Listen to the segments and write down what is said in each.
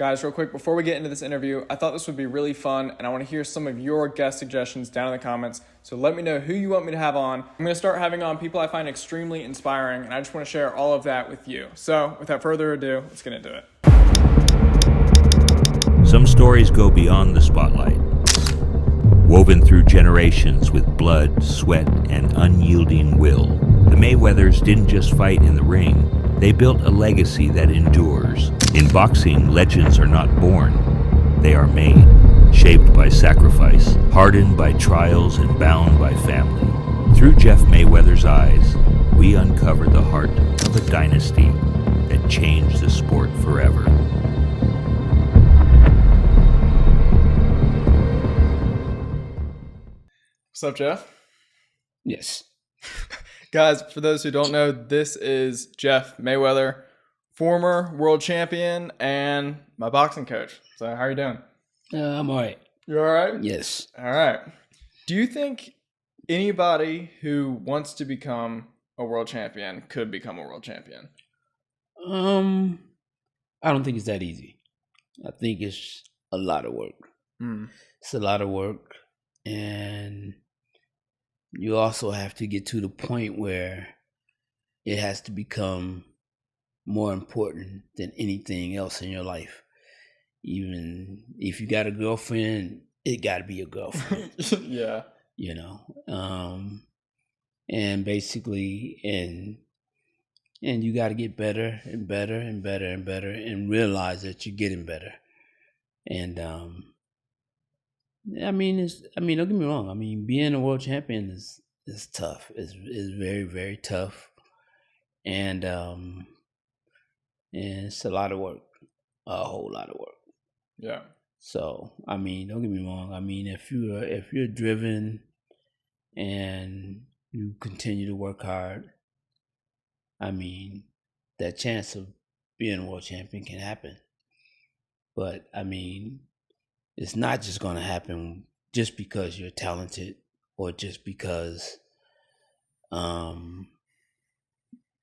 Guys, real quick, before we get into this interview, I thought this would be really fun, and I want to hear some of your guest suggestions down in the comments. So let me know who you want me to have on. I'm going to start having on people I find extremely inspiring, and I just want to share all of that with you. So without further ado, let's get into it. Some stories go beyond the spotlight, woven through generations with blood, sweat, and unyielding will. The Mayweathers didn't just fight in the ring, they built a legacy that endures. In boxing, legends are not born, they are made, shaped by sacrifice, hardened by trials, and bound by family. Through Jeff Mayweather's eyes, we uncover the heart of a dynasty that changed the sport forever. What's up, Jeff? Yes. Guys, for those who don't know, this is Jeff Mayweather, former world champion and my boxing coach. So how are you doing? I'm all right. You all right? Yes. All right. Do you think anybody who wants to become a world champion could become a world champion? I don't think it's that easy. I think it's a lot of work. It's a lot of work, and you also have to get to the point where it has to become more important than anything else in your life. Even if you got a girlfriend, it got to be a girlfriend. Yeah. You know, and basically, and you got to get better and better and better and better, and realize that you're getting better. And don't get me wrong. Being a world champion is tough. It's very, very tough, and it's a lot of work, a whole lot of work. Yeah. So don't get me wrong. If you're driven and you continue to work hard, that chance of being a world champion can happen. But it's not just going to happen just because you're talented or just because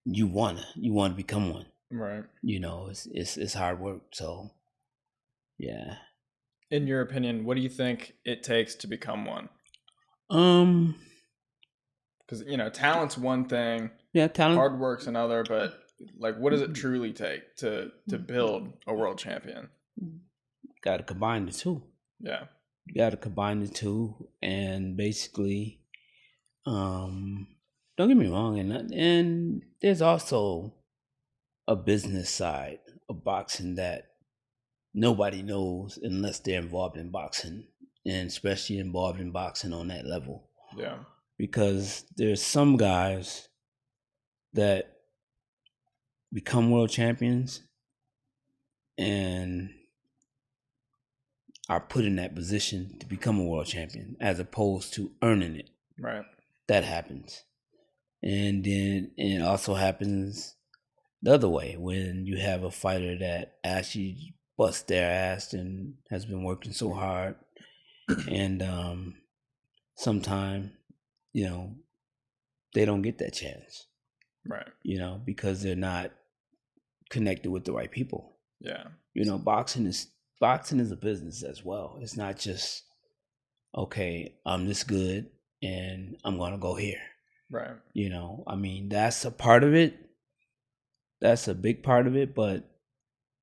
you want to become one. Right. It's hard work. So yeah. In your opinion, what do you think it takes to become one? Because talent's one thing. Yeah, talent. Hard work's another. But what does it truly take to build a world champion? Got to combine the two. Yeah. You got to combine the two, and basically, don't get me wrong, and there's also a business side of boxing that nobody knows unless they're involved in boxing, and especially involved in boxing on that level. Yeah. Because there's some guys that become world champions and are put in that position to become a world champion as opposed to earning it. Right. That happens. And then it also happens the other way when you have a fighter that actually busts their ass and has been working so hard, and sometimes they don't get that chance. Right. Because they're not connected with the right people. Yeah. Boxing is a business as well. It's not just, okay, I'm this good and I'm gonna go here. Right. That's a part of it. That's a big part of it, but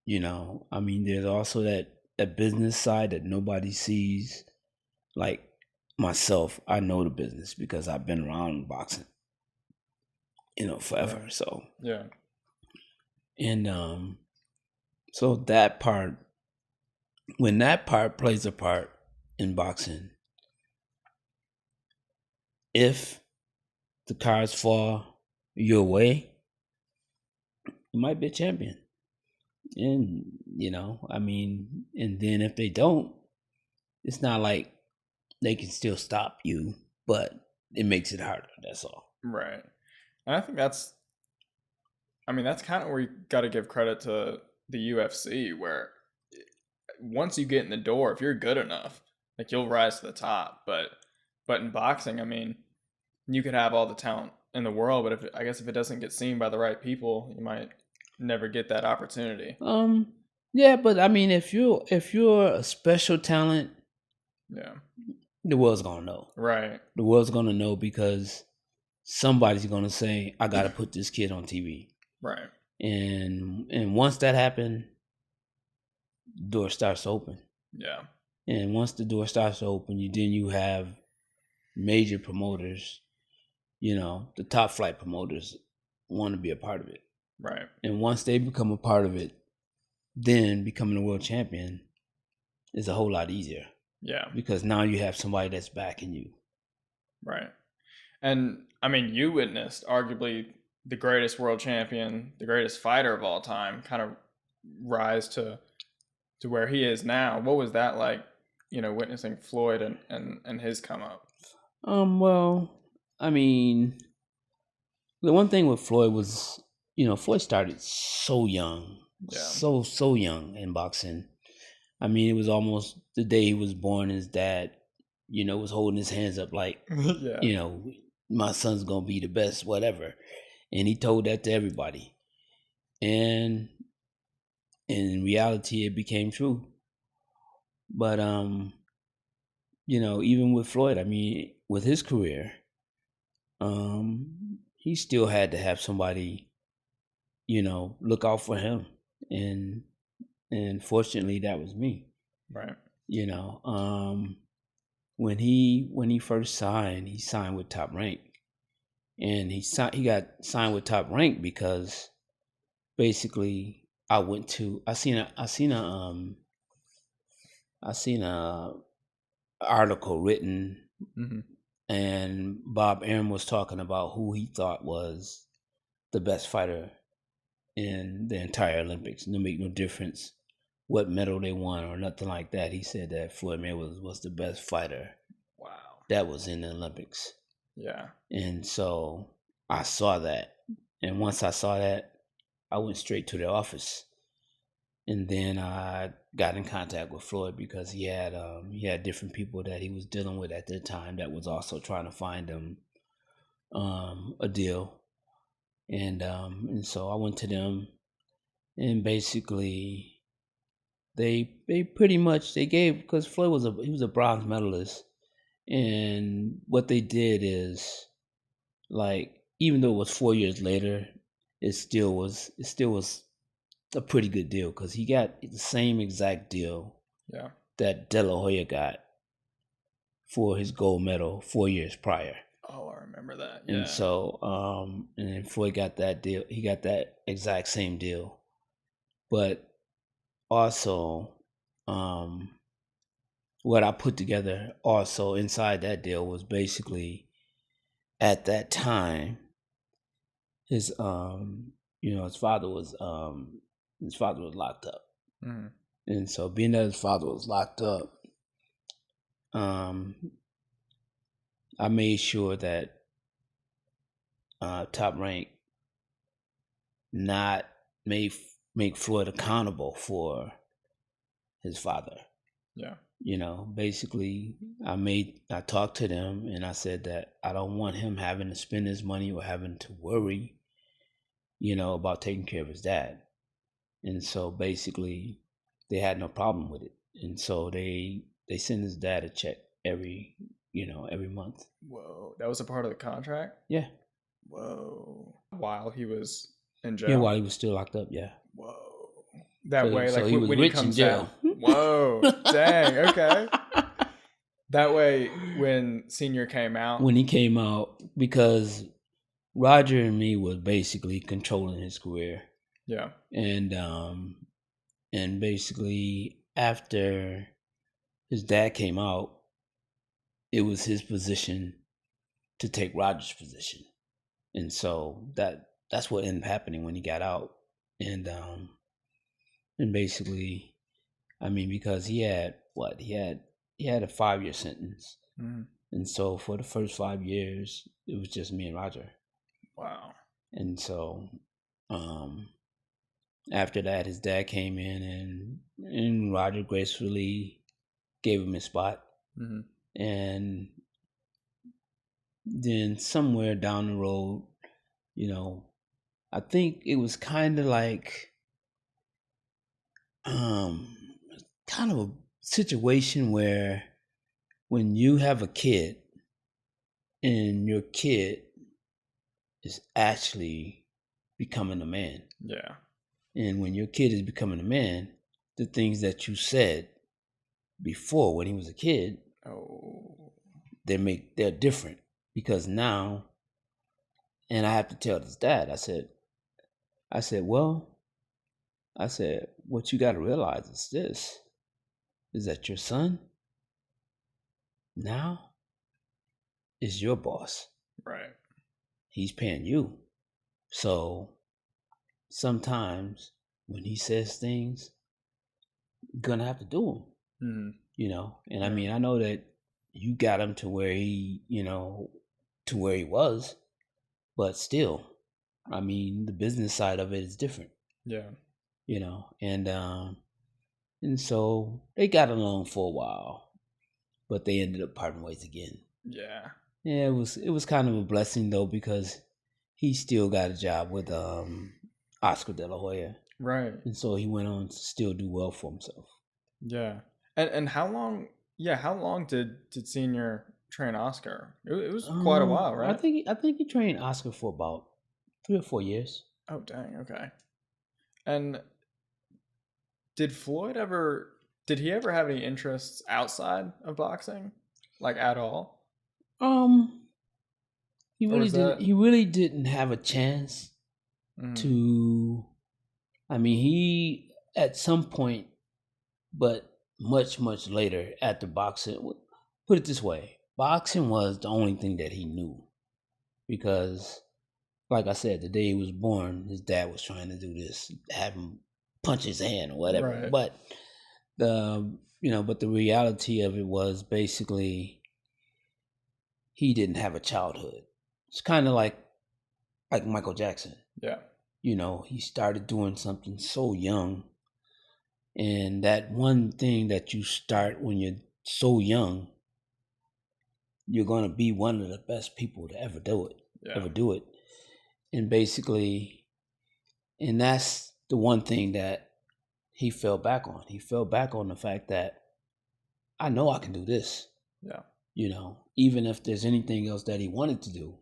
there's also that business side that nobody sees. Like myself, I know the business because I've been around boxing, forever. Right. So yeah. And so that part, when that part plays a part in boxing, if the cards fall your way, you might be a champion. And, and then if they don't, it's not like they can still stop you, but it makes it harder. That's all. Right. And I think that's kind of where you got to give credit to the UFC, where once you get in the door, if you're good enough, you'll rise to the top. But in boxing, you could have all the talent in the world, but if it doesn't get seen by the right people, you might never get that opportunity. Yeah, but I mean, if you're a special talent, Yeah. the world's gonna know. Right. The world's gonna know because somebody's gonna say, "I got to put this kid on TV." Right. And once that happens, the door starts to open. Yeah. And once the door starts to open, you have major promoters, the top flight promoters want to be a part of it. Right. And once they become a part of it, then becoming a world champion is a whole lot easier. Yeah. Because now you have somebody that's backing you. Right. And I mean, you witnessed arguably the greatest world champion, the greatest fighter of all time, kind of rise to where he is now. What was that like, witnessing Floyd and his come up? Well, I mean, the one thing with Floyd was, Floyd started so young. Yeah. So young in boxing. I mean, it was almost the day he was born, his dad, was holding his hands up like, Yeah. My son's going to be the best, whatever. And he told that to everybody. And in reality, it became true. But, even with Floyd, I mean, with his career, he still had to have somebody, look out for him. And fortunately, that was me. Right. When he first signed, he signed with Top Rank, and he got signed with Top Rank because basically I seen a article written, Mm-hmm. and Bob Arum was talking about who he thought was the best fighter in the entire Olympics. And it make no difference what medal they won or nothing like that. He said that Floyd Mayweather was the best fighter. Wow. That was in the Olympics. Yeah. And so I saw that. And once I saw that, I went straight to the office. And then I got in contact with Floyd because he had different people that he was dealing with at the time that was also trying to find him a deal. And so I went to them, and basically they pretty much gave, because Floyd was a bronze medalist, and what they did is, like, even though it was 4 years later, it still was a pretty good deal because he got the same exact deal that De La Hoya got for his gold medal 4 years prior. Oh, I remember that. Yeah. And so, and then Floyd got that deal. He got that exact same deal, but also, what I put together also inside that deal was basically, at that time, his his father was locked up. Mm-hmm. And so, being that his father was locked up, I made sure that Top Rank not make Floyd accountable for his father. Yeah. Basically, I talked to them, and I said that I don't want him having to spend his money or having to worry, about taking care of his dad. And so basically, they had no problem with it. And so they send his dad a check every month. Whoa, that was a part of the contract? Yeah. Whoa. While he was in jail? Yeah, while he was still locked up, yeah. Whoa. That way, like, he was when rich he comes in jail. out. Whoa. Dang, okay. That way, when Senior came out. When he came out, because Roger and me was basically controlling his career. Yeah. And basically, after his dad came out, it was his position to take Roger's position. And so that's what ended up happening when he got out. And basically, I mean, because he had a 5-year sentence. Mm-hmm. And so for the first 5 years, it was just me and Roger. Wow. And so after that, his dad came in, and Roger gracefully gave him his spot. Mm-hmm. And then somewhere down the road, I think it was kind of like kind of a situation where when you have a kid and your kid is actually becoming a man. Yeah. And when your kid is becoming a man, the things that you said before when he was a kid, they're different because now, and I have to tell his dad, I said, what you got to realize is that your son now is your boss. Right. He's paying you. So sometimes when he says things, you're going to have to do them, you know? And I mean, I know that you got him to where he, to where he was, but still, I mean, the business side of it is different. Yeah. And so they got along for a while, but they ended up parting ways again. Yeah. Yeah, it was kind of a blessing though, because he still got a job with Oscar De La Hoya. Right. And so he went on to still do well for himself. Yeah. And how long did Senior train Oscar? It was quite a while, right? I think he trained Oscar for about 3 or 4 years. Oh dang, okay. And did he ever have any interests outside of boxing? Like at all? He really didn't have a chance to, I mean, he at some point, but much later after boxing, put it this way, boxing was the only thing that he knew, because like I said, the day he was born, his dad was trying to do this, have him punch his hand or whatever. Right. But the reality of it was basically he didn't have a childhood. It's kind of like Michael Jackson. Yeah. He started doing something so young. And that one thing that you start when you're so young, you're going to be one of the best people to ever do it. And basically, and that's the one thing that he fell back on. He fell back on the fact that I know I can do this. Yeah. Even if there's anything else that he wanted to do,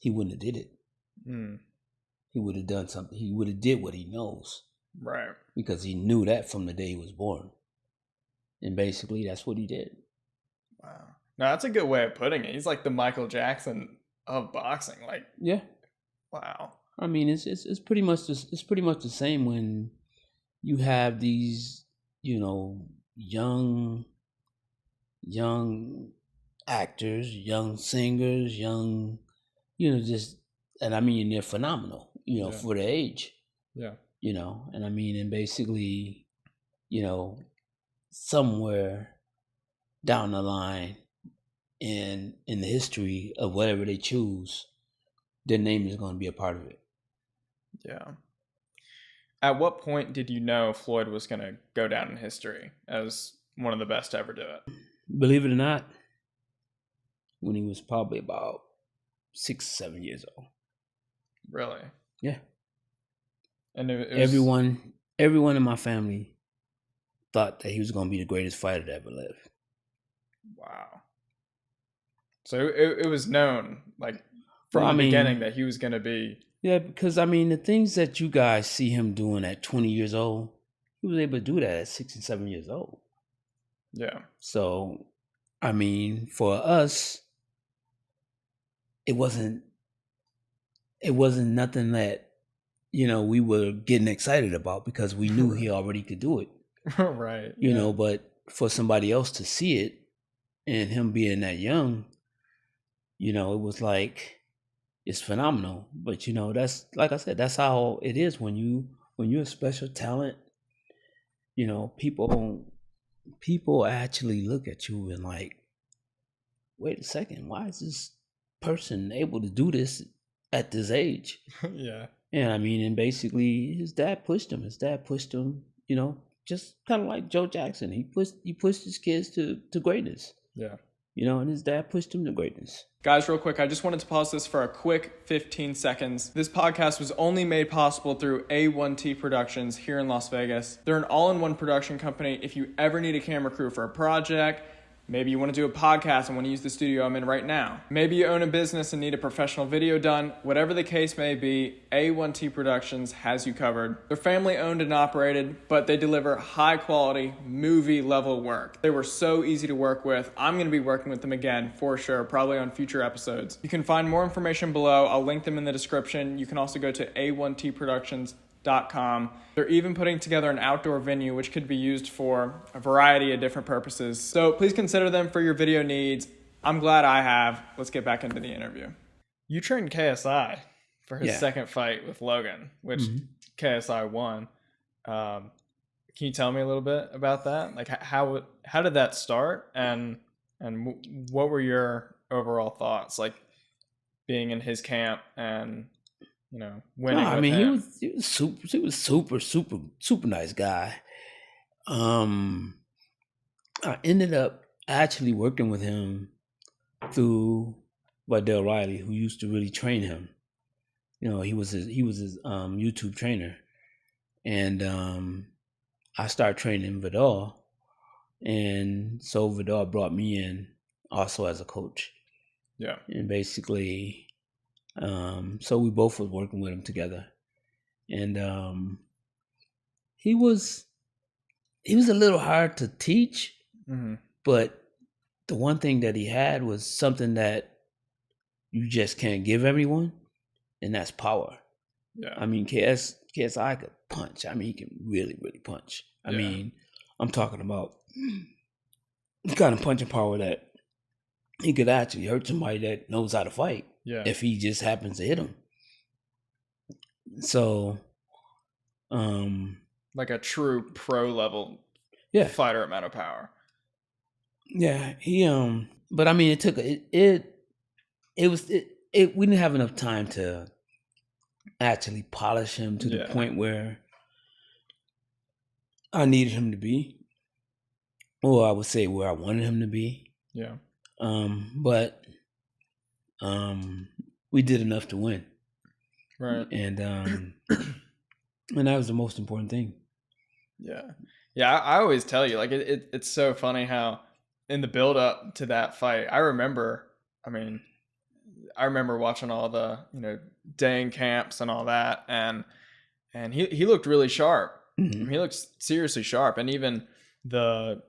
he wouldn't have did it. He would have done something. He would have did what he knows. Right. Because he knew that from the day he was born. And basically, that's what he did. Wow. No, that's a good way of putting it. He's like the Michael Jackson of boxing. Like, yeah. Wow. I mean, it's pretty much the same when you have these, young actors, young singers, young, and I mean, they're phenomenal, for their age. Yeah. And I mean, and basically, somewhere down the line in the history of whatever they choose, their name is going to be a part of it. Yeah. At what point did you know Floyd was going to go down in history as one of the best to ever do it? Believe it or not, when he was probably about 6 or 7 years old. Really? Yeah. And it was... everyone in my family thought that he was going to be the greatest fighter to ever live. Wow. So it was known, like, from the beginning that he was going to be... Yeah, because, I mean, the things that you guys see him doing at 20 years old, he was able to do that at 6 and 7 years old. Yeah. So, I mean, for us, it wasn't nothing that, we were getting excited about, because we knew he already could do it. Right. You know, but for somebody else to see it and him being that young, it was like, it's phenomenal. But, that's, like I said, that's how it is when you're a special talent. People actually look at you and like, wait a second, why is this person able to do this at this age? Yeah. And I mean, and basically his dad pushed him. Just kind of like Joe Jackson. He pushed his kids to greatness. Yeah. and his dad pushed him to greatness. Guys, real quick, I just wanted to pause this for a quick 15 seconds. This podcast was only made possible through A1T Productions here in Las Vegas. They're an all-in-one production company. If you ever need a camera crew for a project, maybe you want to do a podcast and want to use the studio I'm in right now. Maybe you own a business and need a professional video done. Whatever the case may be, A1T Productions has you covered. They're family owned and operated, but they deliver high quality, movie level work. They were so easy to work with. I'm going to be working with them again for sure, probably on future episodes. You can find more information below. I'll link them in the description. You can also go to A1TProductions.com. They're even putting together an outdoor venue which could be used for a variety of different purposes. So please consider them for your video needs. I'm glad I have. Let's get back into the interview. You trained KSI for his second fight with Logan, which KSI won. Can you tell me a little bit about that? Like how did that start, and what were your overall thoughts, like being in his camp and winning? No, I mean, he was super nice guy. I ended up actually working with him through Vidal Riley, who used to really train him. He was his YouTube trainer, and I started training Vidal, and so Vidal brought me in also as a coach. Yeah, and basically. So we both was working with him together, and he was a little hard to teach, but the one thing that he had was something that you just can't give everyone, and that's power. Yeah, I mean, KSI could punch. I mean, he can really, really punch. I mean, I'm talking about the kind of punching power that he could actually hurt somebody that knows how to fight. Yeah. If he just happens to hit him. So, like a true pro level fighter amount of power. Yeah, he but I mean it took we didn't have enough time to actually polish him to the point where I needed him to be. Or I would say where I wanted him to be. Yeah. But we did enough to win, right? And that was the most important thing. Yeah. I always tell you, like it's so funny how in the build up to that fight, I remember watching all the Dang camps and all that, and he looked really sharp. He looked seriously sharp, and even the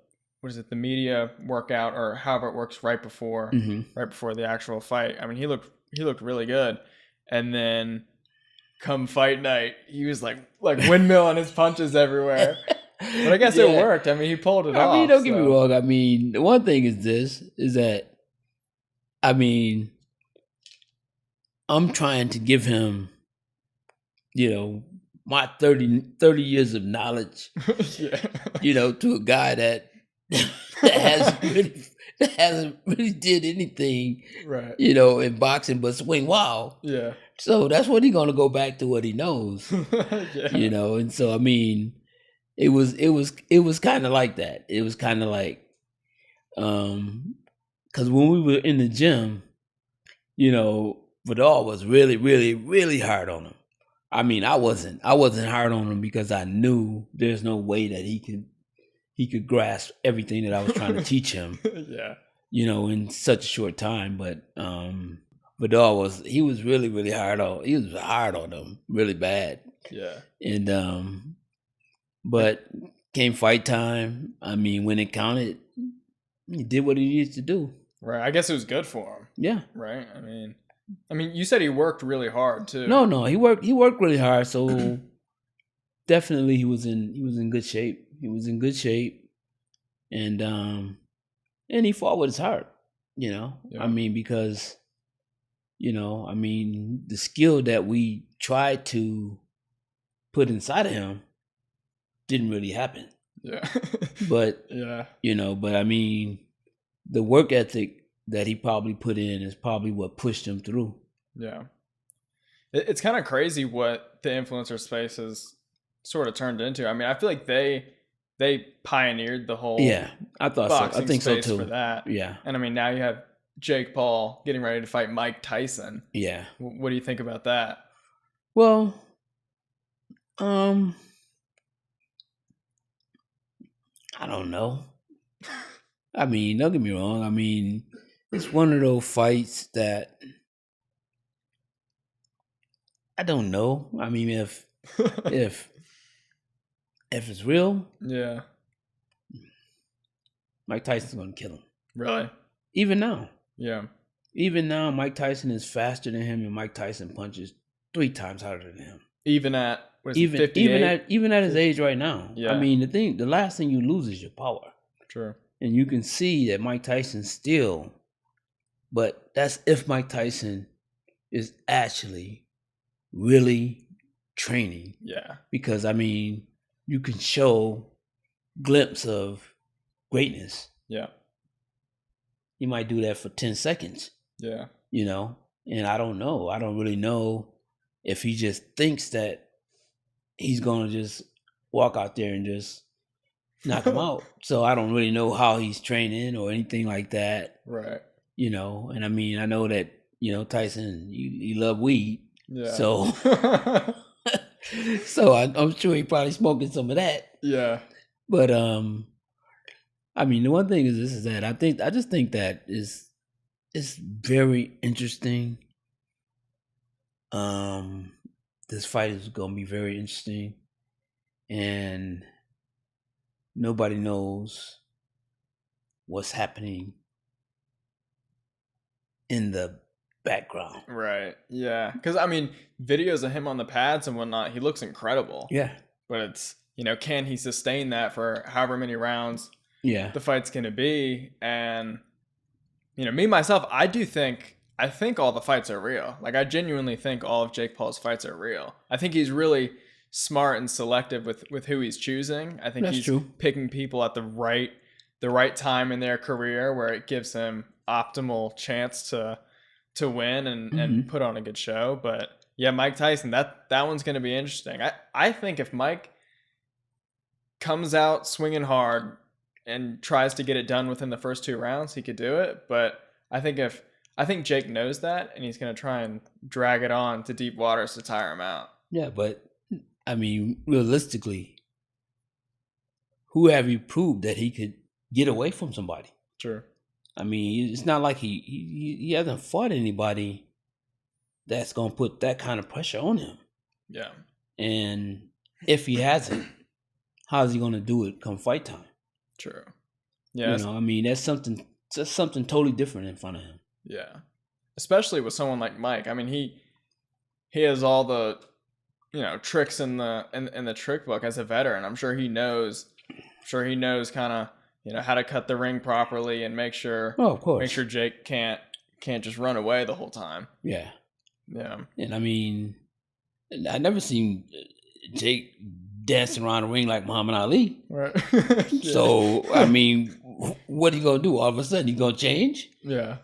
media workout or however it works right before the actual fight. I mean, he looked really good. And then come fight night, he was like windmilling his punches everywhere. But I guess it worked. I mean, he pulled it off. I mean, don't get me wrong. I mean, the one thing is that I mean, I'm trying to give him, my 30 years of knowledge, to a guy that hasn't really did anything, right? In boxing but swing. Wow. Yeah. So that's what he's gonna go back to what he knows. And so I mean, it was kind of like that. It was kind of like, because when we were in the gym, Vidal was really, really, really hard on him. I mean, I wasn't hard on him because I knew there's no way that he could grasp everything that I was trying to teach him. Yeah. In such a short time. But Vidal was really, really hard on. He was hard on him, really bad. Yeah. And but came fight time. I mean, when it counted, he did what he needed to do. Right. I guess it was good for him. Yeah. Right. I mean, you said he worked really hard too. No, he worked really hard. So definitely, he was in good shape. He was in good shape, and he fought with his heart. Yeah. I mean, because the skill that we tried to put inside of him didn't really happen. Yeah. But yeah. But I mean, the work ethic that he probably put in is probably what pushed him through. Yeah. It's kind of crazy what the influencer space has sort of turned into. I mean, I feel like they they pioneered the whole I thought so. I boxing think so space for too. that. Yeah. And I mean, now you have Jake Paul getting ready to fight Mike Tyson. Yeah. What do you think about that? Well, I don't know. I mean, don't get me wrong. I mean, it's one of those fights that I don't know. I mean, if it's real, yeah, Mike Tyson's gonna kill him. Really? Even now. Yeah. Even now, Mike Tyson is faster than him, and Mike Tyson punches 3 times harder than him. Even at even at his age right now. Yeah. I mean, the last thing you lose is your power. True. And you can see that Mike Tyson still, but that's if Mike Tyson is actually really training. Yeah. Because I mean, you can show glimpse of greatness. Yeah. He might do that for 10 seconds. Yeah. You know, and I don't know. I don't really know if he just thinks that he's going to just walk out there and just knock him out. So I don't really know how he's training or anything like that. Right. You know, and I mean, I know that, you know, Tyson, you love weed. Yeah. So, so I'm sure he probably smoking some of that. Yeah. But, I mean, the one thing is that I just think that it's very interesting. This fight is going to be very interesting, and nobody knows what's happening in the background. Right. Yeah. Because I mean, videos of him on the pads and whatnot, he looks incredible. Yeah. But it's, you know, can he sustain that for however many rounds? Yeah. The fight's going to be. And, you know, me, myself, I think all the fights are real. Like, I genuinely think all of Jake Paul's fights are real. I think he's really smart and selective with who he's choosing. I think That's he's true. picking people at the right time in their career where it gives him optimal chance to win and put on a good show. But yeah, Mike Tyson, that one's going to be interesting. I think if Mike comes out swinging hard and tries to get it done within the first 2 rounds, he could do it. But I think Jake knows that, and he's going to try and drag it on to deep waters to tire him out. Yeah, but I mean, realistically, who have you proved that he could get away from somebody? Sure. I mean, it's not like he hasn't fought anybody that's going to put that kind of pressure on him. Yeah. And if he hasn't, how's he going to do it come fight time? True. Yeah. You know, I mean, that's something totally different in front of him. Yeah. Especially with someone like Mike. I mean, he has all the, you know, tricks in the trick book as a veteran. I'm sure he knows kind of, you know, how to cut the ring properly and make sure Jake can't just run away the whole time. Yeah. Yeah. And I mean, I never seen Jake dancing around the ring like Muhammad Ali. Right. Yeah. So, I mean, what are you going to do? All of a sudden, you going to change? Yeah.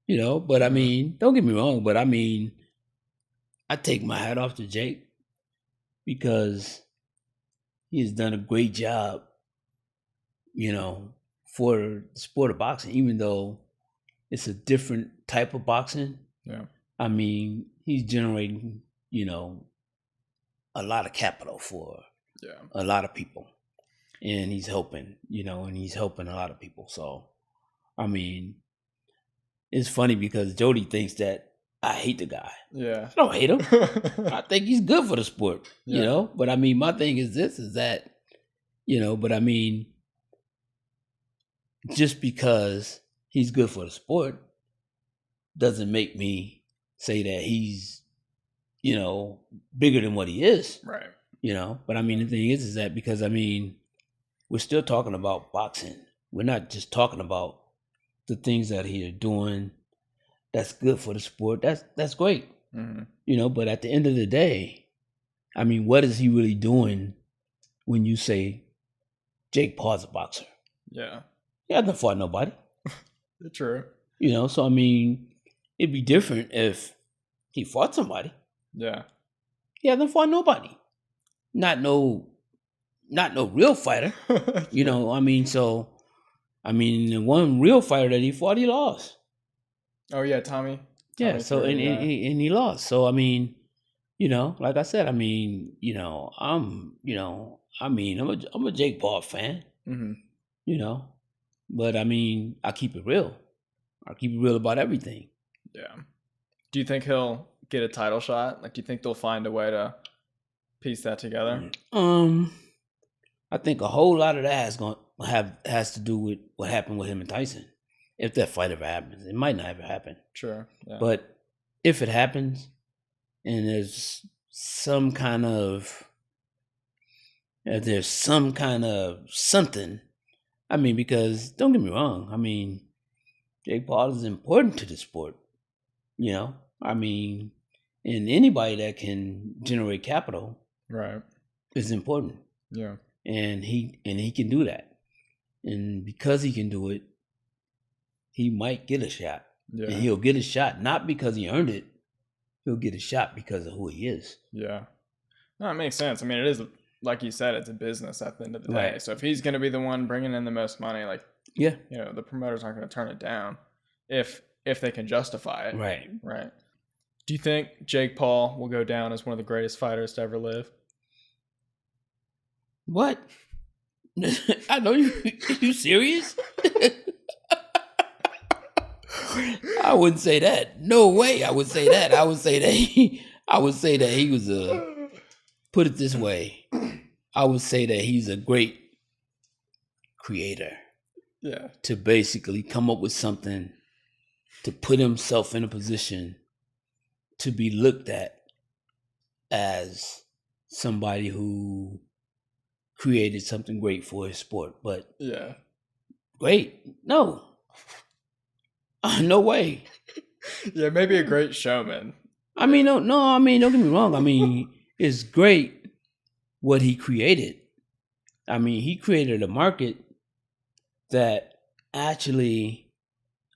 You know, but I mean, don't get me wrong, but I mean, I take my hat off to Jake because he has done a great job, you know, for the sport of boxing, even though it's a different type of boxing. Yeah. I mean, he's generating, you know, a lot of capital for a lot of people. And he's helping, you know, and he's helping a lot of people. So, I mean, it's funny because Jody thinks that I hate the guy. Yeah. I don't hate him. I think he's good for the sport, you know? But I mean, my thing is that, you know, but I mean, just because he's good for the sport doesn't make me say that he's, you know, bigger than what he is. Right. You know? But I mean, the thing is that because, I mean, we're still talking about boxing. We're not just talking about the things that he's doing that's good for the sport. That's great. Mm-hmm. You know, but at the end of the day, I mean, what is he really doing when you say Jake Paul's a boxer? Yeah. He hasn't fought nobody. True. You know, so I mean, it'd be different if he fought somebody. Yeah. He hasn't fought nobody. Not no not no real fighter. You Yeah. know, I mean, so I mean, the one real fighter that he fought, he lost. Oh yeah, Tommy. Yeah, Tommy so Fury. and Yeah. and he lost. So I mean, you know, like I said, I mean, I'm a Jake Paul fan, Mm-hmm. you know, but I mean, I keep it real. I keep it real about everything. Yeah. Do you think he'll get a title shot? Like, do you think they'll find a way to piece that together? I think a whole lot of that has to do with what happened with him and Tyson. If that fight ever happens, it might not ever happen. Sure. Yeah. But if it happens, and there's some kind of something, I mean, because don't get me wrong, I mean, Jake Paul is important to the sport. You know, I mean, and anybody that can generate capital Right. is important. Yeah. And he can do that. And because he can do it, he might get a shot. Yeah. And he'll get a shot not because he earned it. He'll get a shot because of who he is. Yeah. No, it makes sense. I mean, it is, like you said, it's a business at the end of the day. Right. So if he's going to be the one bringing in the most money, like, Yeah. you know, the promoters aren't going to turn it down if they can justify it. Right. Right. Do you think Jake Paul will go down as one of the greatest fighters to ever live? What? I know you. You serious? I wouldn't say that. No way. I would say that. I would say that. I would say that he was a. Put it this way. I would say that he's a great creator. Yeah. To basically come up with something, to put himself in a position to be looked at as somebody who created something great for his sport. But Yeah. great? No. No way. Yeah, maybe a great showman. I mean, no, I mean, don't get me wrong. I mean, it's great what he created. I mean, he created a market that actually,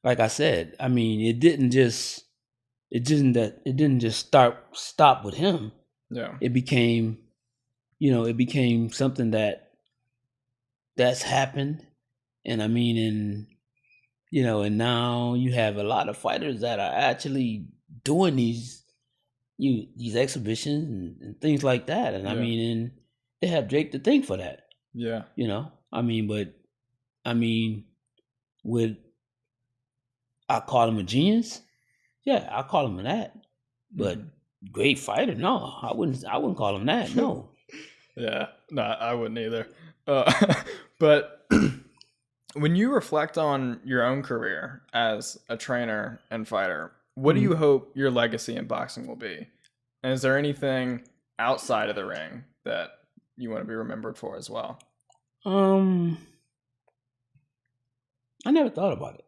like I said, I mean, it didn't just stop with him. Yeah. It became something that's happened. And I mean, and now you have a lot of fighters that are actually doing these exhibitions and things like that. And I mean, and they have Jake to thank for that. Yeah. You know, I mean, but I mean, would I call him a genius? Yeah, I call him that. But great fighter? No, I wouldn't call him that. No. Yeah, no, I wouldn't either. But when you reflect on your own career as a trainer and fighter, what do you hope your legacy in boxing will be? And is there anything outside of the ring that you want to be remembered for as well? I never thought about it.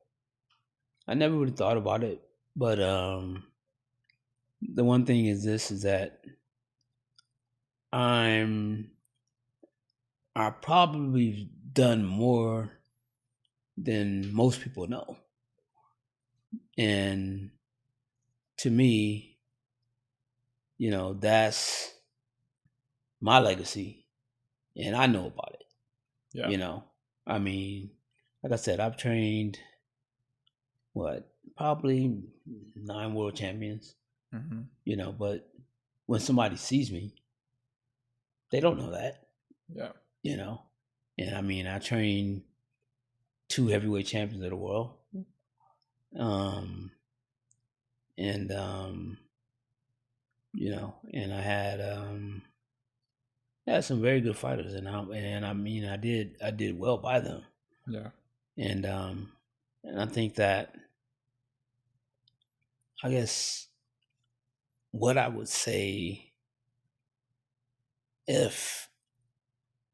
I never really thought about it. But the one thing is that I've probably done more than most people know. And to me, you know, that's my legacy. And I know about it. Yeah. You know, I mean, like I said, I've trained, probably 9 world champions. Mm-hmm. You know, but when somebody sees me, they don't know that. Yeah. You know, and I mean, I trained 2 heavyweight champions of the world. You know, and I had some very good fighters, and I mean, I did well by them. Yeah. And I think that, I guess, what I would say, if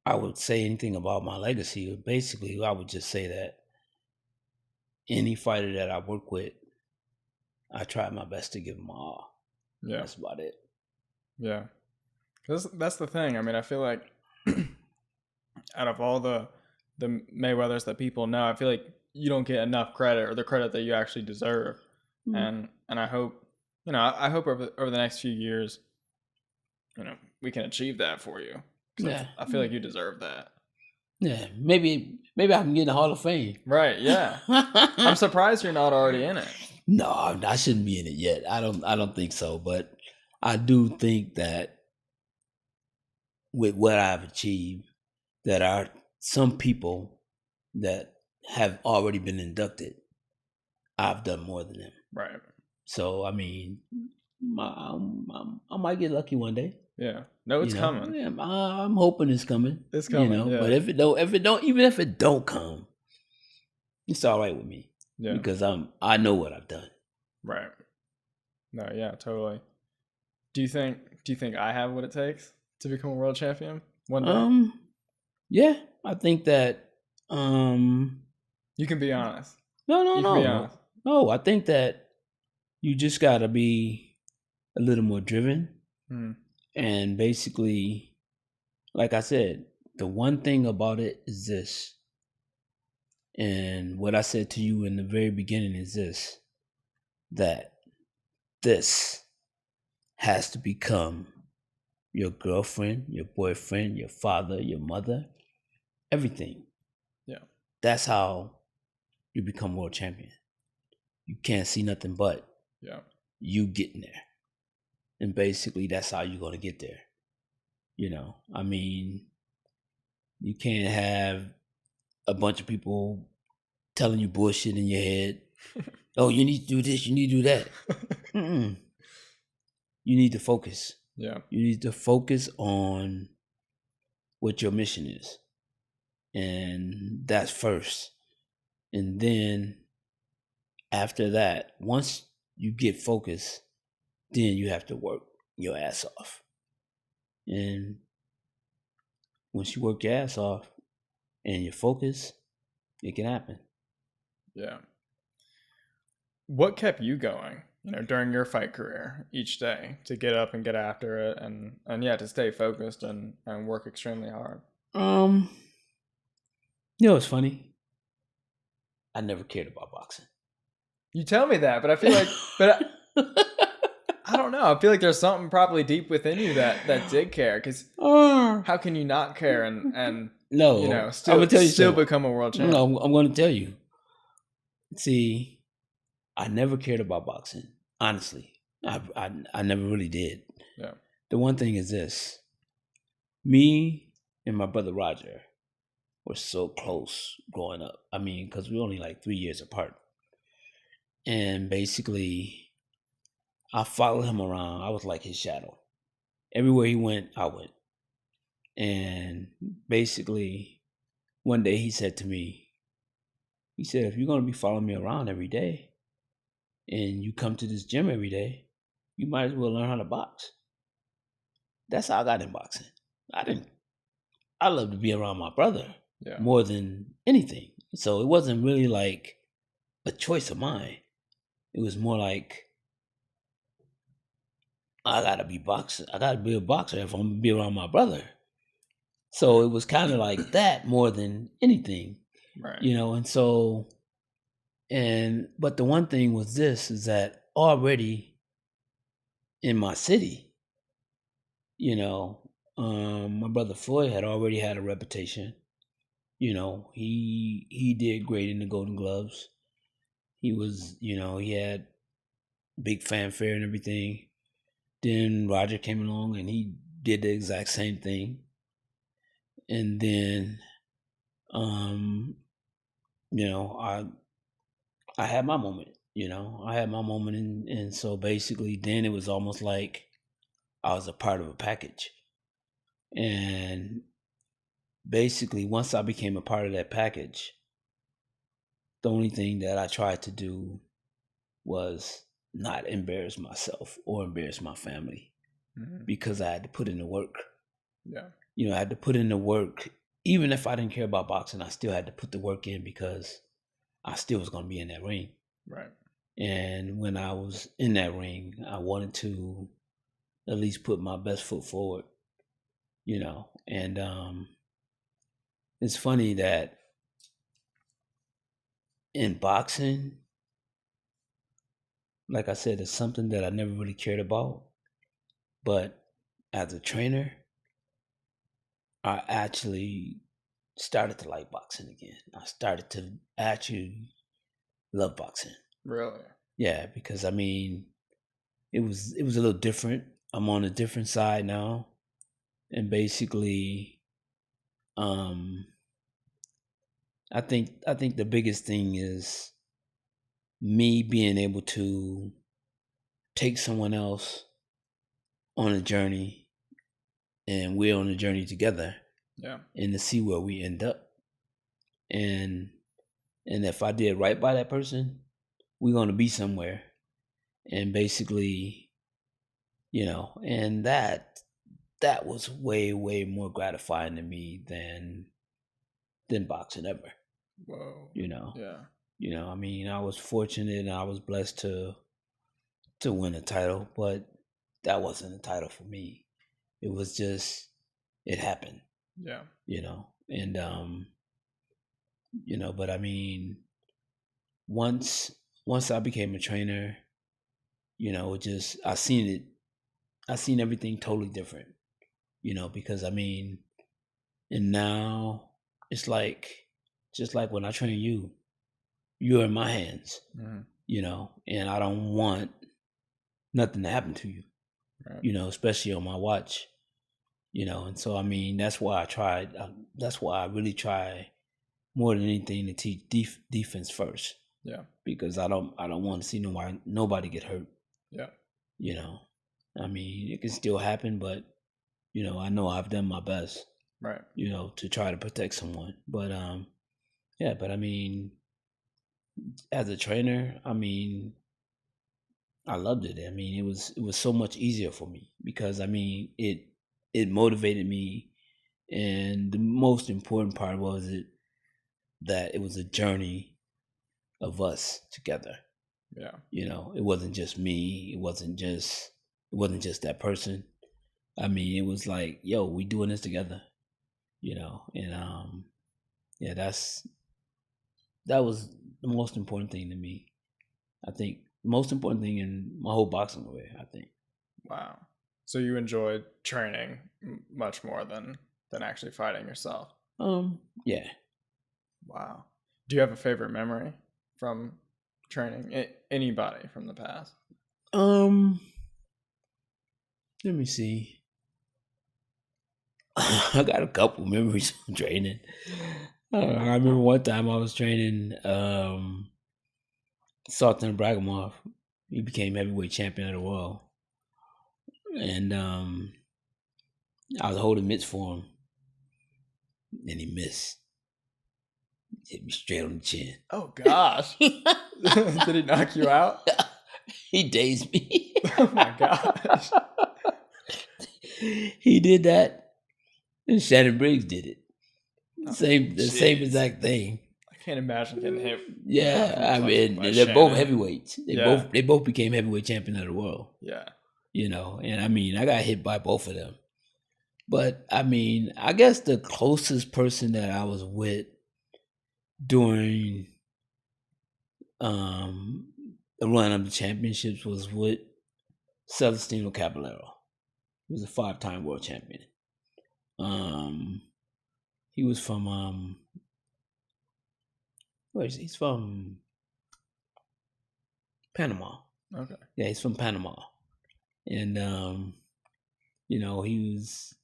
I would say anything about my legacy, basically, I would just say that any fighter that I work with, I try my best to give them all. Yeah. That's about it. Yeah. That's the thing. I mean, I feel like out of all the Mayweathers that people know, I feel like you don't get enough credit, or the credit that you actually deserve. Mm-hmm. And I hope, I hope over the next few years, we can achieve that for you. Because I feel like you deserve that. Yeah, maybe I can get in the Hall of Fame. Right, yeah. I'm surprised you're not already in it. No, I shouldn't be in it yet. I don't think so. But I do think that with what I've achieved, that are some people that have already been inducted, I've done more than them. Right. So I mean, I might get lucky one day. Yeah. No, it's coming. Yeah, I'm hoping it's coming. It's coming. Yeah. But if it don't, even if it don't come, it's all right with me. Yeah. Because I know what I've done. Right. No, yeah, totally. Do you think I have what it takes to become a world champion one day? Yeah, I think that you can be honest. No, I think that you just gotta be a little more driven. And basically, like I said, the one thing about it is this. And what I said to you in the very beginning is this, that this has to become your girlfriend, your boyfriend, your father, your mother, everything. Yeah. That's how you become world champion. You can't see nothing but you getting there. And basically that's how you're going to get there. I mean, you can't have a bunch of people telling you bullshit in your head. Oh, you need to do this, you need to do that. You need to focus. Yeah. You need to focus on what your mission is. And that's first. And then after that, once you get focused, then you have to work your ass off. And once you work your ass off and you focus, it can happen. Yeah. What kept you going, during your fight career each day to get up and get after it and to stay focused and work extremely hard? It's funny. I never cared about boxing. You tell me that, but I feel like, I don't know. I feel like there's something probably deep within you that did care. Because how can you not care and still become a world champion? No, I'm going to tell you. See, I never cared about boxing. Honestly, I never really did. Yeah. The one thing is this: me and my brother Roger were so close growing up. I mean, because we're only like 3 years apart. And basically, I followed him around. I was like his shadow. Everywhere he went, I went. And basically, one day he said to me, if you're going to be following me around every day and you come to this gym every day, you might as well learn how to box. That's how I got in boxing. I love to be around my brother more than anything. So it wasn't really like a choice of mine. It was more like, I gotta be a boxer if I'm gonna be around my brother. So it was kind of like that more than anything. Right. And so, but the one thing was this, is that already in my city, my brother Floyd had already had a reputation. He did great in the Golden Gloves. He was, he had big fanfare and everything. Then Roger came along and he did the exact same thing. And then, I had my moment, and so basically then it was almost like I was a part of a package. And basically once I became a part of that package, the only thing that I tried to do was not embarrass myself or embarrass my family, because I had to put in the work. Yeah. I had to put in the work. Even if I didn't care about boxing, I still had to put the work in because I still was going to be in that ring. Right. And when I was in that ring, I wanted to at least put my best foot forward, and it's funny that in boxing, like I said, it's something that I never really cared about. But as a trainer, I actually started to like boxing again. I started to actually love boxing. Really? Yeah, because I mean, it was a little different. I'm on a different side now, and basically, um, I think the biggest thing is me being able to take someone else on a journey, and we're on a journey together, Yeah. and to see where we end up, and if I did right by that person, we're gonna be somewhere, and basically, and that was way more gratifying to me than boxing ever. Whoa. You know, Yeah. I mean, I was fortunate and I was blessed to win a title, but that wasn't a title for me. It was just it happened. Yeah. And but I mean, once I became a trainer, it just I seen everything totally different. Because I mean, and now it's like just like when I train you, you're in my hands. And I don't want nothing to happen to you. Right. Especially on my watch. And so I mean that's why I tried. That's why I really try more than anything to teach defense first. Yeah. Because I don't want to see nobody get hurt. Yeah. I mean, it can still happen, but I know I've done my best. Right. To try to protect someone. But yeah, but I mean, as a trainer, I mean, I loved it. I mean, it was so much easier for me because I mean, it motivated me, and the most important part was that it was a journey of us together. Yeah. It wasn't just me. It wasn't just that person. I mean, it was like, yo, we doing this together. And yeah, that was the most important thing to me. I think the most important thing in my whole boxing career, I think. Wow. So you enjoyed training much more than actually fighting yourself? Yeah. Wow. Do you have a favorite memory from training? Anybody from the past? Let me see. I got a couple memories of training. I remember one time I was training Sultan Bragimov. He became heavyweight champion of the world. And I was holding mitts for him. And he missed. Hit me straight on the chin. Oh gosh. Did he knock you out? He dazed me. Oh my gosh. He did that. And Shannon Briggs did it. Oh, The same exact thing. I can't imagine getting hit. Yeah, I mean, they're Shannon. both heavyweights. Yeah. They both became heavyweight champion of the world. Yeah. And I mean, I got hit by both of them. But I mean, I guess the closest person that I was with during the run of the championships was with Celestino Caballero. He was a 5-time world champion. He was from where is he? He's from Panama. Okay. Yeah, he's from Panama. And he was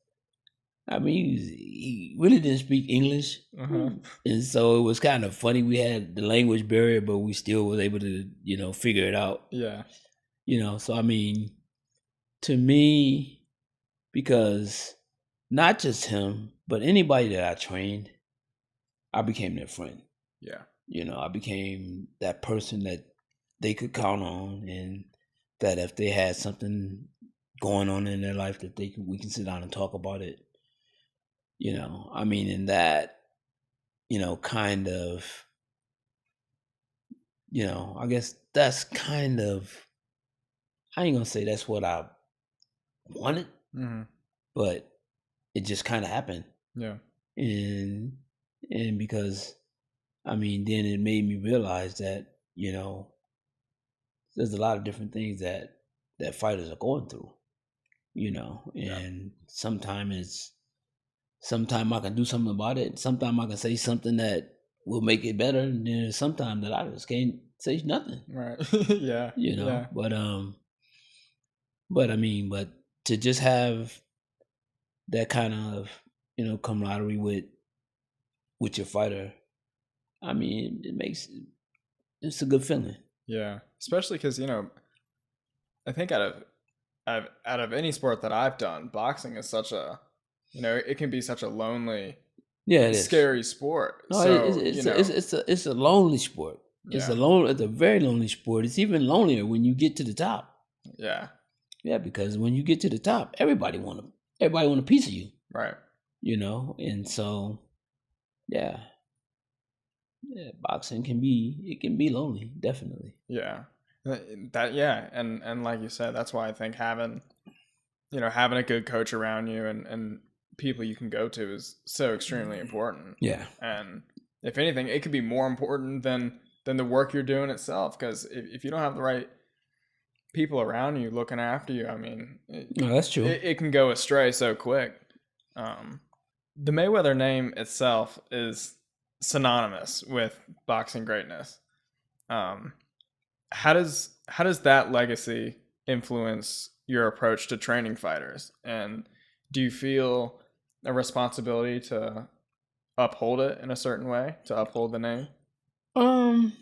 he really didn't speak English. Uh-huh. And so it was kind of funny. We had the language barrier, but we still was able to, figure it out. Yeah. So I mean, to me, because not just him, but anybody that I trained, I became their friend. Yeah. I became that person that they could count on, and that if they had something going on in their life that we can sit down and talk about it. I mean, in that, kind of, I guess that's kind of, I ain't gonna say that's what I wanted, but it just kind of happened. Yeah. And because, I mean, then it made me realize that, there's a lot of different things that fighters are going through, and sometimes sometimes I can do something about it. Sometimes I can say something that will make it better, and then sometimes that I just can't say nothing. Right. Yeah. You know, Yeah. but I mean, but to just have that kind of camaraderie with your fighter, I mean, it's a good feeling. Yeah. Especially because I think out of any sport that I've done, boxing is such a it can be such a lonely, Yeah, it is. scary sport. No, So it's a lonely sport. Yeah. It's a very lonely sport. It's even lonelier when you get to the top. Yeah. Yeah, because when you get to the top, everybody want a piece of you. Right. And so yeah, boxing can be lonely, definitely. Yeah. And like you said, that's why I think having a good coach around you and people you can go to is so extremely important. Yeah. And if anything, it could be more important than the work you're doing itself, because if you don't have the right people around you looking after you, I mean, No, that's true. It can go astray so quick. The Mayweather name itself is synonymous with boxing greatness. How does that legacy influence your approach to training fighters? And do you feel a responsibility to uphold it in a certain way, to uphold the name? Or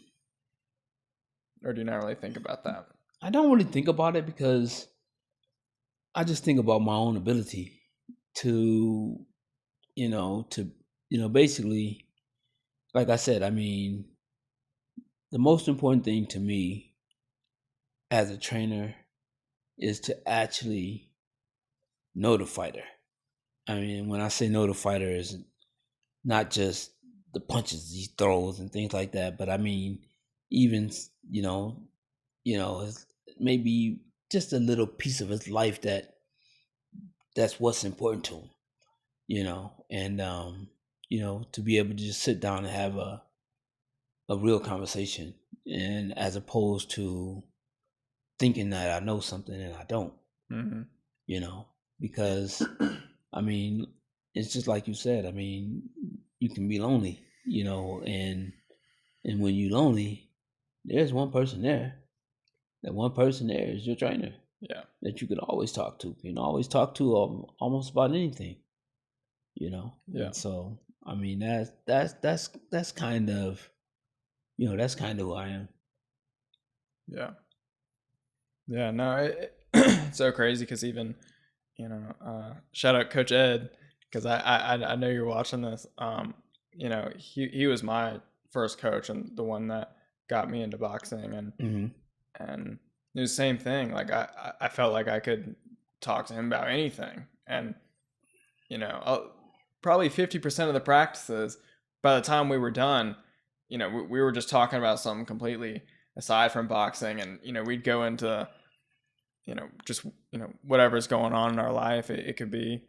do you not really think about that? I don't really think about it because I just think about my own ability to basically, like I said, I mean, the most important thing to me as a trainer is to actually know the fighter. I mean, when I say know the fighter, is not just the punches he throws and things like that, but I mean, even maybe just a little piece of his life that's what's important to him, and to be able to just sit down and have a real conversation, and as opposed to thinking that I know something and I don't. Mm-hmm. Because I mean, it's just like you said. I mean, you can be lonely, and when you're lonely, there's one person there. That one person there is your trainer. Yeah. That you can always talk to. You can always talk to almost about anything. Yeah. And so I mean, that's kind of that's kind of who I am. Yeah. Yeah. No, it's so crazy because even shout out Coach Ed, because I know you're watching this. He was my first coach and the one that got me into boxing, and it was the same thing. Like I felt like I could talk to him about anything, and probably 50% of the practices, by the time we were done, we were just talking about something completely aside from boxing, and we'd go into just whatever's going on in our life. It could be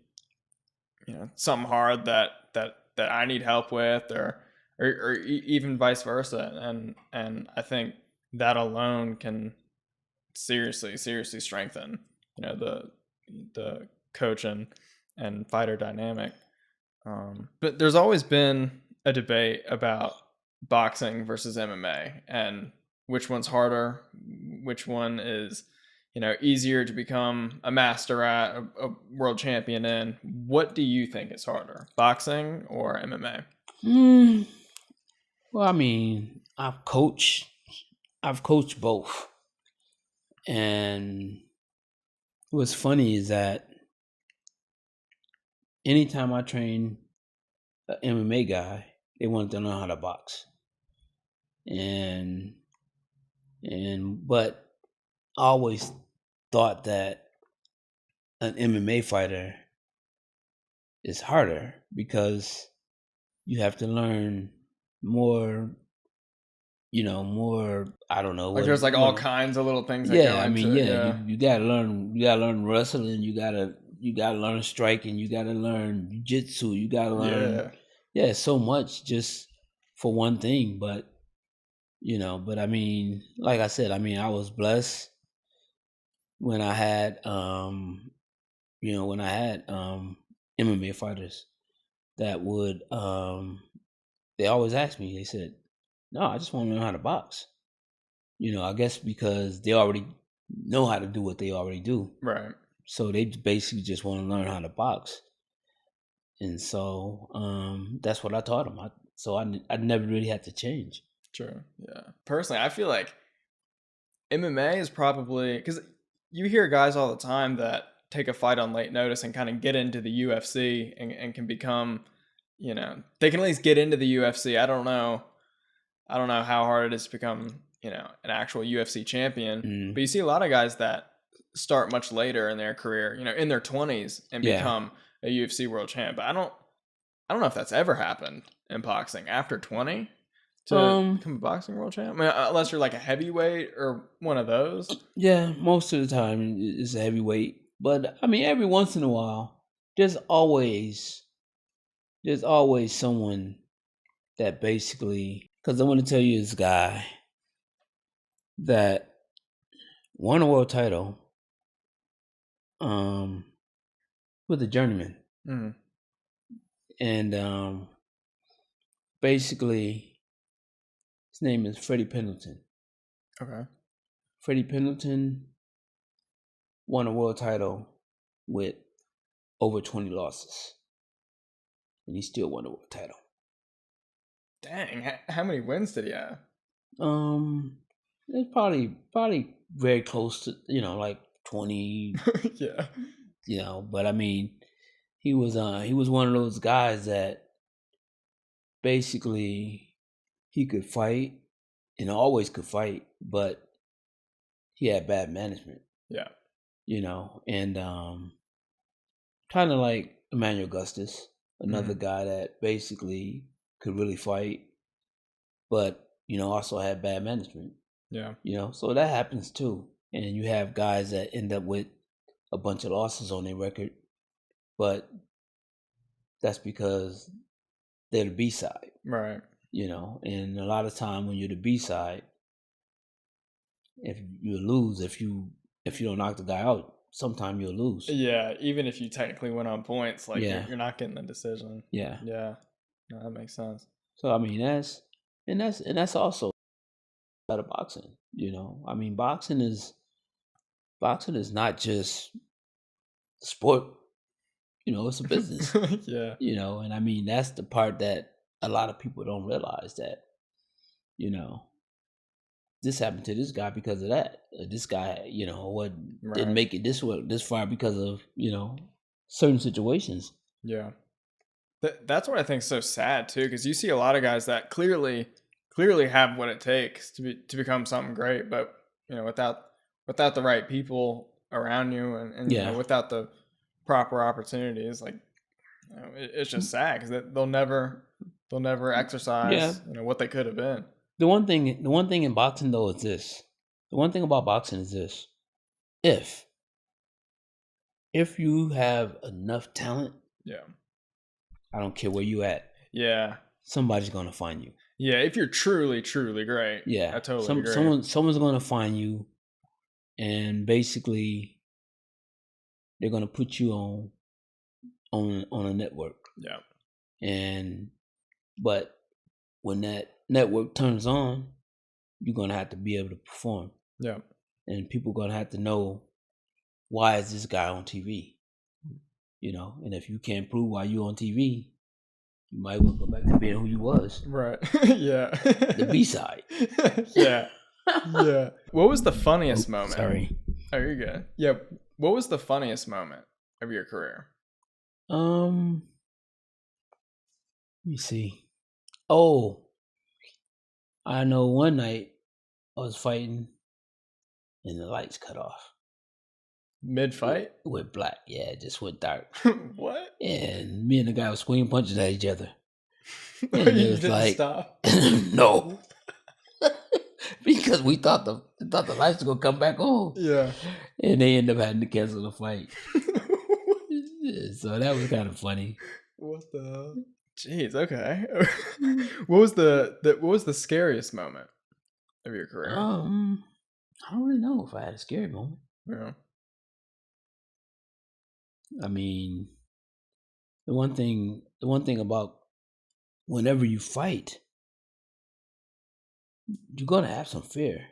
something hard that I need help with, or even vice versa, and I think that alone can seriously strengthen the coach and fighter dynamic. But there's always been a debate about boxing versus MMA and which one's harder, which one is easier to become a master at, a world champion in. What do you think is harder, boxing or MMA? Well, I mean, I've coached both, and what's funny is that anytime I train an MMA guy, they want to learn how to box, but I always thought that an MMA fighter is harder because you have to learn more. More. I don't know. Like there's like all kinds of little things. That go into, you gotta learn. You gotta learn wrestling. You gotta learn striking. You gotta learn jiu-jitsu. You gotta learn. Yeah, so much just for one thing. But but I mean, like I said, I mean, I was blessed when I had MMA fighters. that would they always ask me, they said, no, I just want to learn how to box. I guess because they already know how to do what they already do. Right. So they basically just want to learn how to box. And so that's what I taught them. I never really had to change. True. Yeah. Personally, I feel like MMA is probably, because you hear guys all the time that take a fight on late notice and kind of get into the UFC and can become, they can at least get into the UFC. I don't know how hard it is to become, an actual UFC champion. But you see a lot of guys that start much later in their career, in their 20s and become a UFC world champ. But I don't know if that's ever happened in boxing after 20 to become a boxing world champ. I mean, unless you're like a heavyweight or one of those. Yeah, most of the time it's a heavyweight. But I mean, every once in a while, there's always someone that basically, because I want to tell you this guy that won a world title with a journeyman. And basically his name is Freddie Pendleton. Okay. Freddie Pendleton won a world title with over 20 losses. And he still won the world title. Dang, how many wins did he have? It's probably very close to, like 20. Yeah. But I mean, he was one of those guys that basically he could fight and always could fight, but he had bad management. Yeah. And kind of like Emmanuel Augustus, another guy that basically could really fight, but also had bad management. Yeah. So that happens too. And you have guys that end up with a bunch of losses on their record, but that's because they're the B side. Right. And a lot of time when you're the B side, if you lose, if you don't knock the guy out, sometime you'll lose. Yeah, even if you technically win on points, like you're not getting the decision. Yeah. Yeah. No, that makes sense. So I mean that's also out of boxing. I mean boxing is not just sport. It's a business. Yeah. And I mean that's the part that a lot of people don't realize, that this happened to this guy because of that. This guy, didn't make it this far because of certain situations. Yeah. That's what I think is so sad too, because you see a lot of guys that clearly have what it takes to become something great, but without the right people around you and without the proper opportunities, like it's just sad because they'll never exercise what they could have been. The one thing in boxing though is this. The one thing about boxing is this: if you have enough talent, I don't care where you at. Yeah. Somebody's gonna find you. Yeah, if you're truly great. Yeah. I totally agree. Someone's gonna find you, and basically they're gonna put you on a network. Yeah. But when that network turns on, you're gonna have to be able to perform. Yeah. And people are gonna have to know, why is this guy on TV? And if you can't prove why you're on TV, you might want to go back to being who you was. Right. Yeah. The B side. Yeah. Yeah. What was the funniest moment? Sorry. Oh, you're good. Yeah. What was the funniest moment of your career? Let me see. Oh, I know one night I was fighting and the lights cut off. Mid-fight? It went black. Yeah, it just went dark. What? And me and the guy was swinging punches at each other. And you didn't like, stop? No. Because we thought the lights were gonna come back on. Yeah. And they ended up having to cancel the fight. So that was kind of funny. What the hell? Jeez, okay. What was the scariest moment of your career? I don't really know if I had a scary moment. Yeah. I mean, the one thing about whenever you fight, you're gonna have some fear.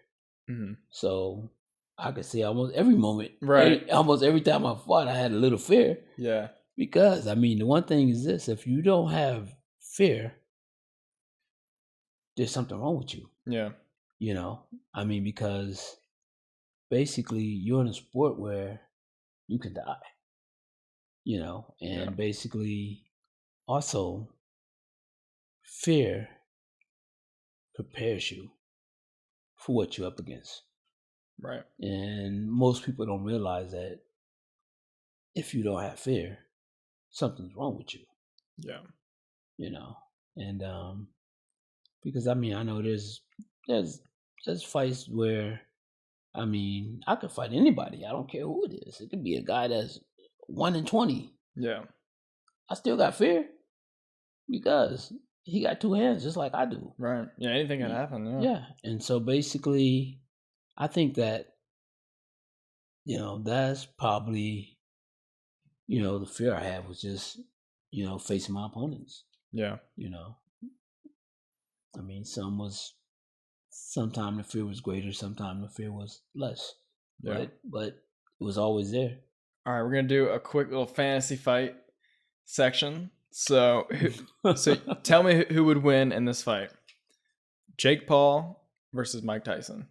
Mm-hmm. So I could say almost every moment, right? Almost every time I fought, I had a little fear. Yeah. Because I mean, the one thing is this: if you don't have fear, there's something wrong with you. Yeah. You know, I mean, because basically you're in a sport where you can die. You know, and basically also fear prepares you for what you're up against. Right. And most people don't realize that if you don't have fear, something's wrong with you. Yeah. You know, and because I mean, I know there's fights where, I mean, I could fight anybody. I don't care who it is. It could be a guy that's 1 in 20. Yeah. I still got fear because he got 2 hands just like I do. Right. Yeah. Anything can happen. Yeah. Yeah. And so basically, I think that, you know, that's probably, you know, the fear I had was just, you know, facing my opponents. Yeah. You know, I mean, sometimes the fear was greater, sometimes the fear was less. Yeah. But it was always there. All right, we're gonna do a quick little fantasy fight section. So, tell me who would win in this fight: Jake Paul versus Mike Tyson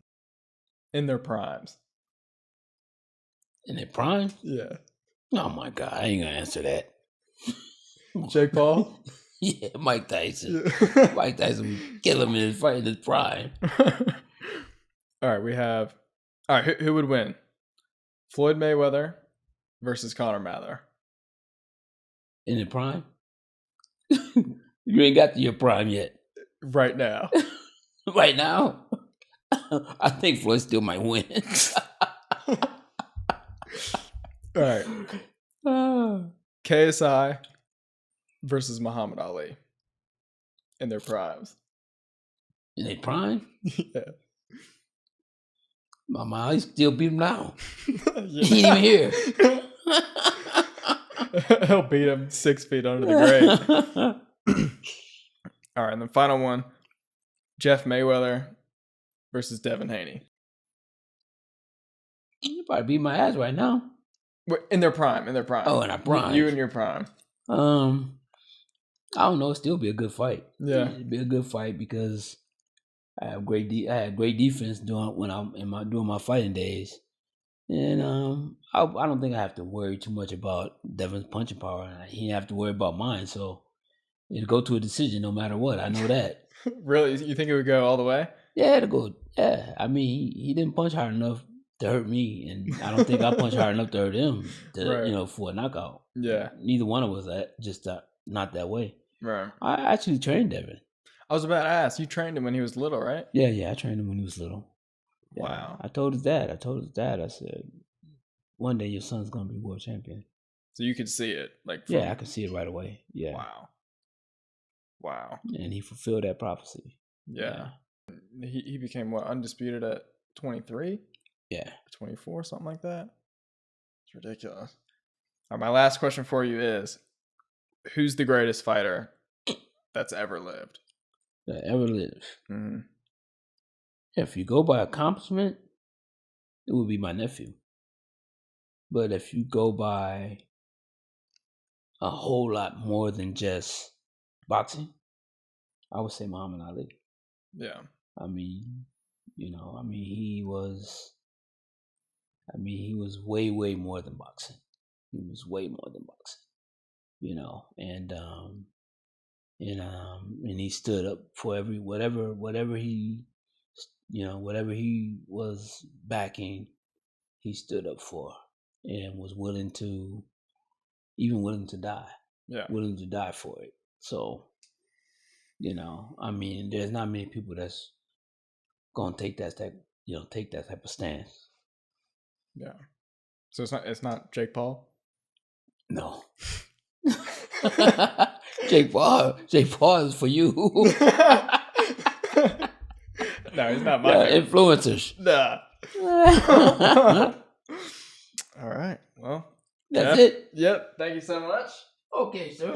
in their primes. In their prime? Yeah. Oh my God, I ain't gonna answer that. Jake Paul? Yeah, Mike Tyson. Yeah. Mike Tyson would kill him in his fight in his prime. All right, who would win? Floyd Mayweather versus Conor Mather. In the prime? You ain't got to your prime yet. Right now. Right now? I think Floyd still might win. All right. KSI versus Muhammad Ali in their primes. In their prime? Yeah. Muhammad Ali still beat him now. He ain't even here. He'll beat him 6 feet under the grave. All right, and the final one: Jeff Mayweather versus Devin Haney. You probably beat my ass right now. In their prime. Oh, in our prime. You in your prime. I don't know. It'd still be a good fight. Yeah, it'd be a good fight because I had great defense during my fighting days, and I don't think I have to worry too much about Devin's punching power. He didn't have to worry about mine, so it'll go to a decision no matter what. I know that. Really? You think it would go all the way? Yeah, it'll go. Yeah, I mean, he didn't punch hard enough to hurt me, and I don't think I punched hard enough to hurt him. Right. You know, for a knockout. Yeah. Neither one of us not that way. Right. I actually trained Devin. I was about to ask. You trained him when he was little, right? Yeah, I trained him when he was little. Yeah. Wow. I told his dad. I said, one day your son's gonna be world champion. So you could see it, like. Yeah, I could see it right away. Yeah. Wow. And he fulfilled that prophecy. Yeah. He became what, undisputed at 23? Yeah. 24, something like that. It's ridiculous. All right, my last question for you is: who's the greatest fighter that's ever lived? That ever lived. Mm-hmm. If you go by accomplishment, it would be my nephew. But if you go by a whole lot more than just boxing, I would say Muhammad Ali. Yeah. I mean, he was way, way more than boxing. He was way more than boxing. And he stood up for whatever he was backing, he stood up for and was willing to die. Yeah. Willing to die for it. So, there's not many people that's gonna take that type of stance. Yeah. So it's not Jake Paul? No. Jake Paul is for you. No, he's not my favorite. Influencers. Nah. All right. Well, that's it. Yep. Thank you so much. Okay, sir.